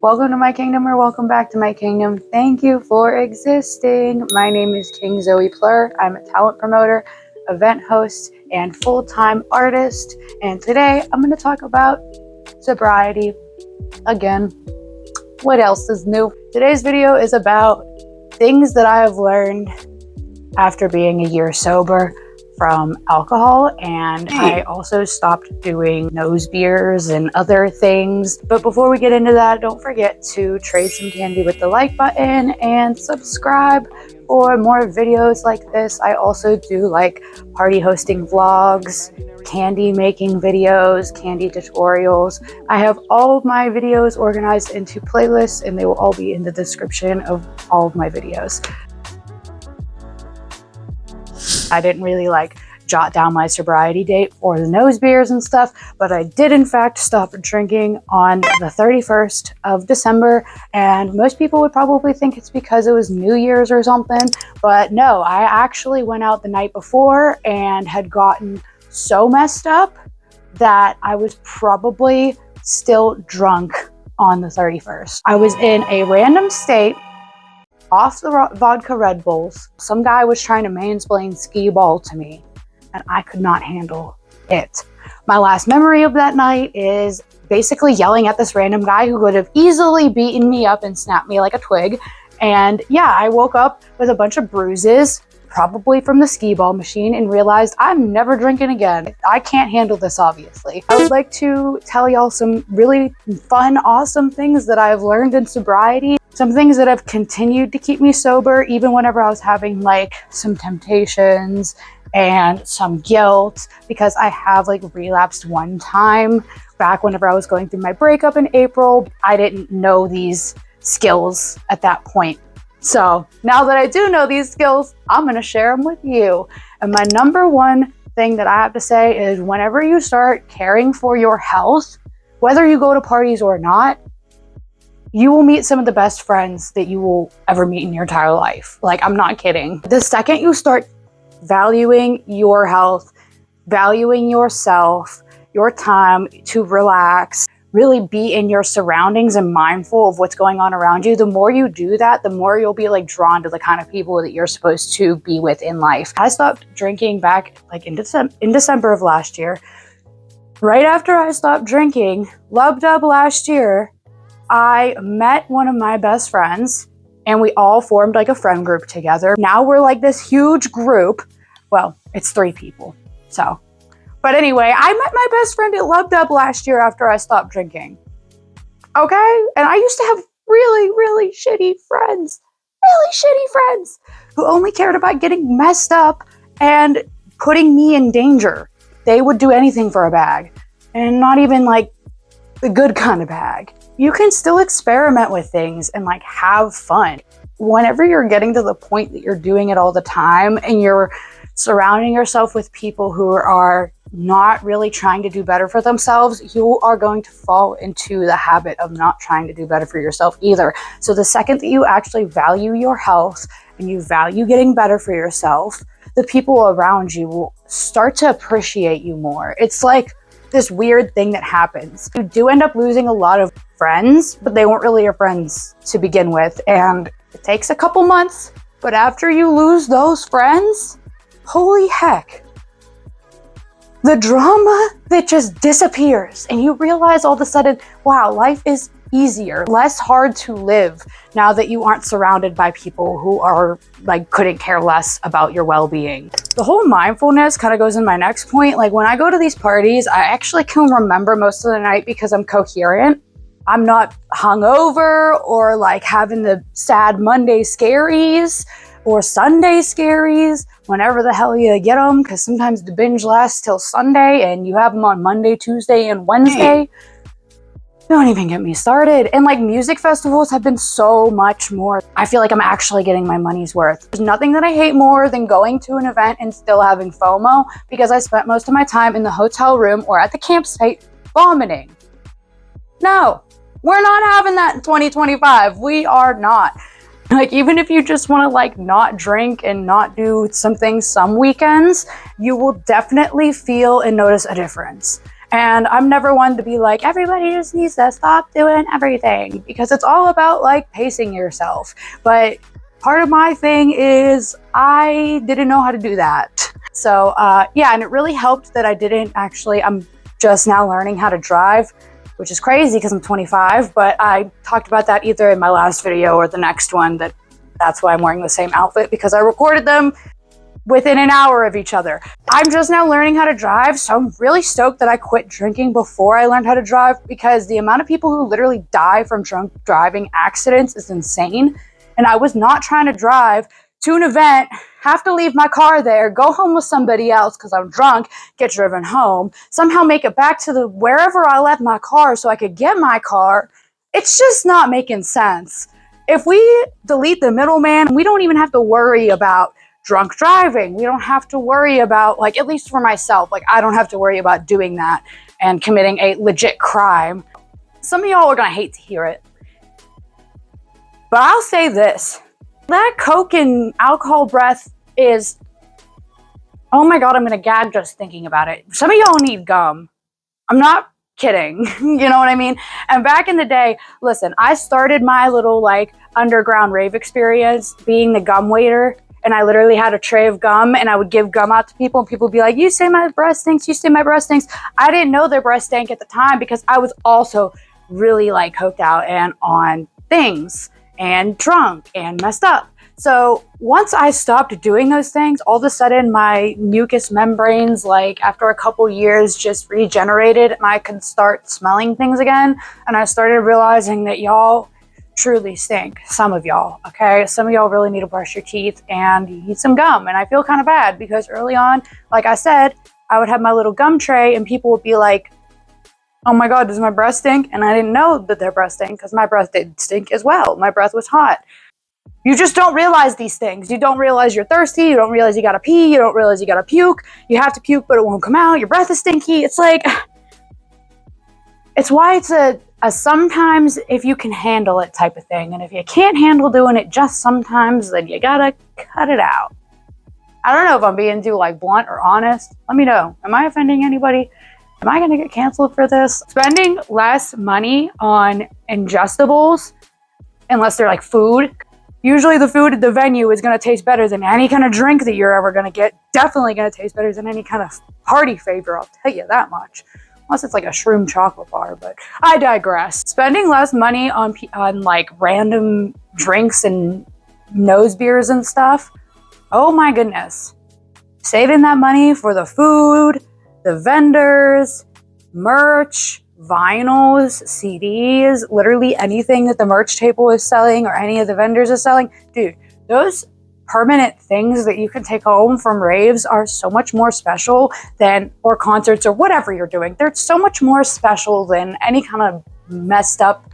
Welcome to my kingdom, or welcome back to my kingdom. Thank you for existing. My name is KingZoePLUR. I'm a talent promoter, event host, and full-time artist. And today I'm going to talk about sobriety again. What else is new? Today's video is about things that I have learned after being a year sober from alcohol, and I also stopped doing nose beers and other things. But before we get into that, don't forget to trade some candy with the like button and subscribe for more videos like this. I also do like party hosting vlogs, candy making videos, candy tutorials. I have all of my videos organized into playlists, and they will all be in the description of all of my videos. I didn't really jot down my sobriety date for the nose beers and stuff, but I did in fact stop drinking on the 31st of December, and most people would probably think it's because it was New Year's or something, but no, I actually went out the night before and had gotten so messed up that I was probably still drunk on the 31st. I was in a random state off the vodka Red Bulls. Some guy was trying to mansplain skee ball to me, and I could not handle it. My last memory of that night is basically yelling at this random guy who would have easily beaten me up and snapped me like a twig. And yeah, I woke up with a bunch of bruises, probably from the skee ball machine, and realized I'm never drinking again. I can't handle this, obviously. I would like to tell y'all some really fun, awesome things that I've learned in sobriety. Some things that have continued to keep me sober, even whenever I was having some temptations and some guilt, because I have relapsed one time back whenever I was going through my breakup in April. I didn't know these skills at that point. So now that I do know these skills, I'm going to share them with you. And my number one thing that I have to say is, whenever you start caring for your health, whether you go to parties or not, you will meet some of the best friends that you will ever meet in your entire life. I'm not kidding. The second you start valuing your health, valuing yourself, your time to relax, really be in your surroundings and mindful of what's going on around you, the more you do that, the more you'll be drawn to the kind of people that you're supposed to be with in life. I stopped drinking back in December of last year. Right after I stopped drinking, loved up last year, I met one of my best friends, and we all formed a friend group together. Now we're this huge group. Well, it's 3 people, so. But anyway, I met my best friend at Loved Up last year after I stopped drinking. Okay? And I used to have really, really shitty friends. Really shitty friends who only cared about getting messed up and putting me in danger. They would do anything for a bag, and not even the good kind of bag. You can still experiment with things and have fun. Whenever you're getting to the point that you're doing it all the time and you're surrounding yourself with people who are not really trying to do better for themselves, you are going to fall into the habit of not trying to do better for yourself either. So the second that you actually value your health and you value getting better for yourself, the people around you will start to appreciate you more. It's this weird thing that happens. You do end up losing a lot of friends, but they weren't really your friends to begin with. And it takes a couple months, but after you lose those friends, holy heck, the drama that just disappears, and you realize all of a sudden, wow, life is easier, less hard to live now that you aren't surrounded by people who are couldn't care less about your well-being. The whole mindfulness kind of goes in my next point. When I go to these parties, I actually can remember most of the night because I'm coherent. I'm not hungover or having the sad Monday scaries or Sunday scaries, whenever the hell you get them, because sometimes the binge lasts till Sunday and you have them on Monday, Tuesday, and Wednesday. Don't even get me started. And music festivals have been so much more. I feel I'm actually getting my money's worth. There's nothing that I hate more than going to an event and still having FOMO, because I spent most of my time in the hotel room or at the campsite vomiting. No, we're not having that in 2025. We are not. Even if you just want to not drink and not do some things some weekends, you will definitely feel and notice a difference. And I'm never one to be like, everybody just needs to stop doing everything, because it's all about like pacing yourself. But part of my thing is I didn't know how to do that. So yeah, and it really helped that I didn't actually, I'm just now learning how to drive, which is crazy because I'm 25, but I talked about that either in my last video or the next one, that's why I'm wearing the same outfit, because I recorded them within an hour of each other. I'm just now learning how to drive, so I'm really stoked that I quit drinking before I learned how to drive, because the amount of people who literally die from drunk driving accidents is insane. And I was not trying to drive to an event, have to leave my car there, go home with somebody else because I'm drunk, get driven home, somehow make it back to wherever I left my car so I could get my car. It's just not making sense. If we delete the middleman, we don't even have to worry about drunk driving. We don't have to worry about, like, at least for myself, like, I don't have to worry about doing that and committing a legit crime. Some of y'all are gonna hate to hear it, but I'll say this. That coke and alcohol breath is, oh my God, I'm gonna gag just thinking about it. Some of y'all need gum. I'm not kidding. You know what I mean? And back in the day, listen, I started my little like underground rave experience being the gum waiter. And I literally had a tray of gum and I would give gum out to people and people would be like, you say my breath stinks, you say my breath stinks. I didn't know their breath stank at the time because I was also really like coked out and on things and drunk and messed up. So once I stopped doing those things, all of a sudden my mucous membranes, like after a couple years, just regenerated and I could start smelling things again. And I started realizing that y'all truly stink. Some of y'all, okay? Some of y'all really need to brush your teeth and eat some gum. And I feel kind of bad because early on, like I said, I would have my little gum tray and people would be like, oh my God, does my breath stink? And I didn't know that their breath stank because my breath did stink as well. My breath was hot. You just don't realize these things. You don't realize you're thirsty. You don't realize you gotta pee. You don't realize you gotta puke. You have to puke, but it won't come out. Your breath is stinky. It's like, it's why it's a sometimes if you can handle it type of thing. And if you can't handle doing it just sometimes, then you gotta cut it out. I don't know if I'm being too like blunt or honest. Let me know. Am I offending anybody? Am I gonna get canceled for this? Spending less money on ingestibles, unless they're like food. Usually the food at the venue is gonna taste better than any kind of drink that you're ever gonna get. Definitely gonna taste better than any kind of party favor, I'll tell you that much. Unless it's like a shroom chocolate bar, but I digress. Spending less money on like random drinks and nose beers and stuff. Oh my goodness. Saving that money for the food, the vendors, merch, vinyls, CDs, literally anything that the merch table is selling or any of the vendors are selling. Dude, those permanent things that you can take home from raves are so much more special than, or concerts or whatever you're doing. They're so much more special than any kind of messed up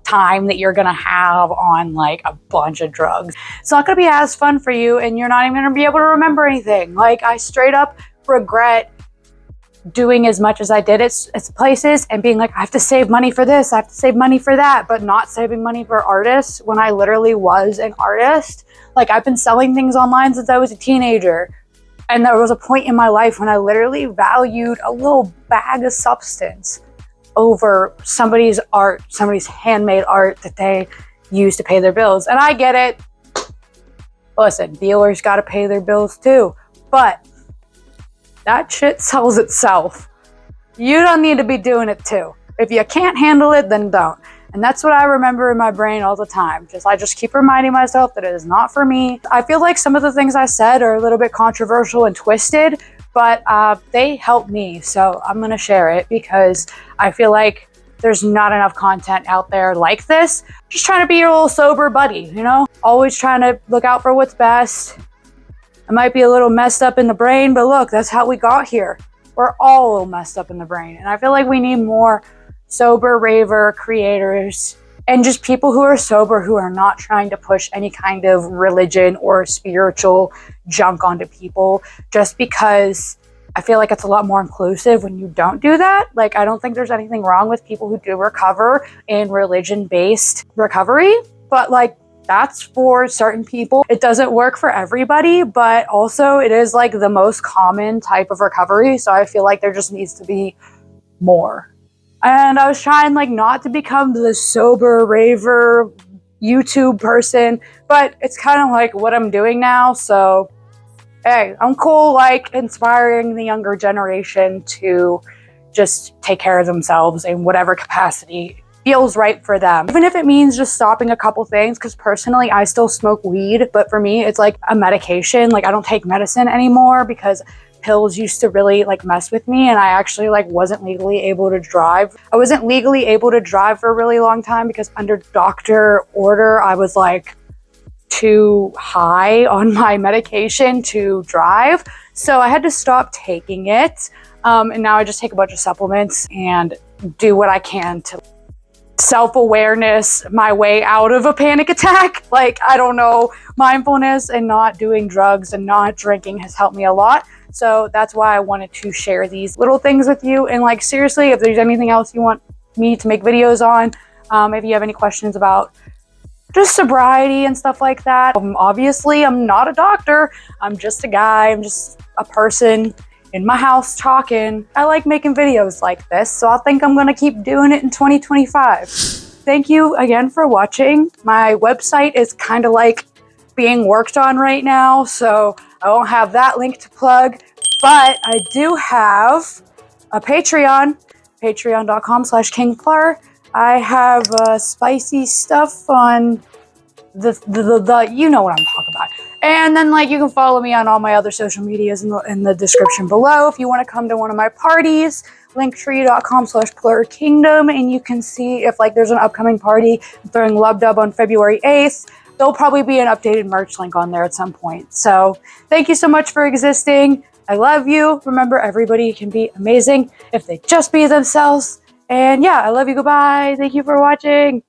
time that you're gonna have on like a bunch of drugs. It's not gonna be as fun for you and you're not even gonna be able to remember anything. Like I straight up regret doing as much as I did at places and being like, I have to save money for this, I have to save money for that, but not saving money for artists when I literally was an artist. Like I've been selling things online since I was a teenager. And there was a point in my life when I literally valued a little bag of substance over somebody's art, somebody's handmade art that they use to pay their bills. And I get it. Listen, dealers got to pay their bills too, but that shit sells itself. You don't need to be doing it too. If you can't handle it, then don't. And that's what I remember in my brain all the time. I just keep reminding myself that it is not for me. I feel like some of the things I said are a little bit controversial and twisted, but they help me. So I'm gonna share it because I feel like there's not enough content out there like this. Just trying to be your little sober buddy, you know? Always trying to look out for what's best. I might be a little messed up in the brain, but look, that's how we got here. We're all a little messed up in the brain. And I feel like we need more sober raver creators and just people who are sober, who are not trying to push any kind of religion or spiritual junk onto people, just because I feel like it's a lot more inclusive when you don't do that. Like, I don't think there's anything wrong with people who do recover in religion-based recovery, but like, that's for certain people. It doesn't work for everybody, but also it is like the most common type of recovery. So I feel like there just needs to be more. And I was trying like not to become the sober raver YouTube person, but it's kind of like what I'm doing now. So hey, I'm cool like inspiring the younger generation to just take care of themselves in whatever capacity feels right for them. Even if it means just stopping a couple things, because personally I still smoke weed, but for me it's like a medication. Like I don't take medicine anymore because pills used to really like mess with me, and I actually like wasn't legally able to drive. I wasn't legally able to drive for a really long time because under doctor order I was like too high on my medication to drive. So I had to stop taking it. And now I just take a bunch of supplements and do what I can to self-awareness my way out of a panic attack. Like, I don't know, mindfulness and not doing drugs and not drinking has helped me a lot. So that's why I wanted to share these little things with you. And like, seriously, if there's anything else you want me to make videos on, if you have any questions about just sobriety and stuff like that. Obviously, I'm not a doctor. I'm just a guy. I'm just a person in my house talking. I like making videos like this, so I think I'm gonna keep doing it in 2025. Thank you again for watching. My website is kind of like being worked on right now, so I won't have that link to plug, but I do have a Patreon, patreon.com/KingZoePLUR. I have spicy stuff on the you know what I'm talking about. And then like you can follow me on all my other social medias in the description below. If you want to come to one of my parties, linktree.com/PLURKingdom, and you can see if like there's an upcoming party. I'm throwing Love Dub on February 8th. There'll probably be an updated merch link on there at some point. So thank you so much for existing. I love you. Remember, everybody can be amazing if they just be themselves. And yeah, I love you. Goodbye. Thank you for watching.